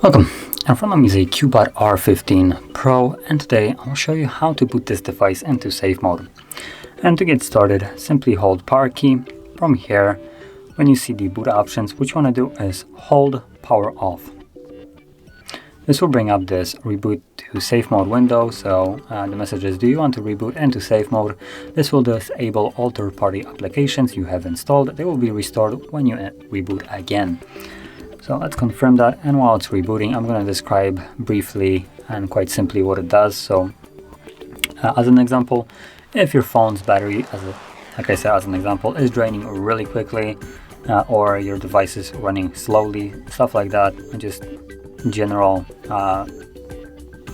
Welcome, in front of me is a CUBOT R15 Pro, and today I'll show you how to boot this device into safe mode. And to get started, simply hold power key. From here, when you see the boot options, what you want to do is hold power off. This will bring up this reboot to safe mode window. So the message is, do you want to reboot into safe mode? This will disable all third-party applications you have installed. They will be restored when you reboot again. So let's confirm that, and while it's rebooting, I'm going to describe briefly and quite simply what it does. So as an example, if your phone's battery, like I said, as an example, is draining really quickly, or your device is running slowly, stuff like that, and just general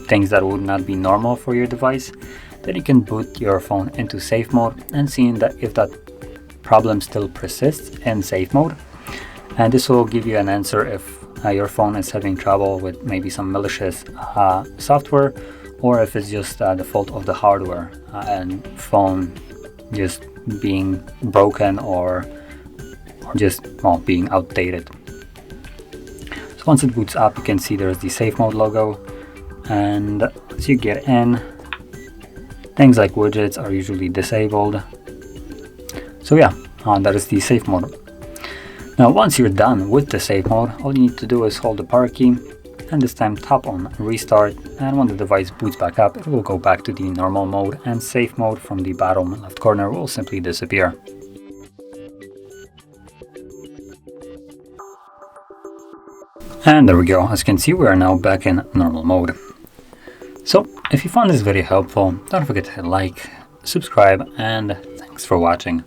things that would not be normal for your device, then you can boot your phone into safe mode and see that if that problem still persists in safe mode. And this will give you an answer if your phone is having trouble with maybe some malicious software, or if it's just the fault of the hardware and phone just being broken or just being outdated. So once it boots up, you can see there's the safe mode logo, and once you get in, things like widgets are usually disabled. So yeah, that is the safe mode. Now once you're done with the safe mode, all you need to do is hold the power key and this time tap on restart, and when the device boots back up, it will go back to the normal mode, and safe mode from the bottom left corner will simply disappear. And there we go. As you can see, we are now back in normal mode. So if you found this video helpful, don't forget to hit like, subscribe, and thanks for watching.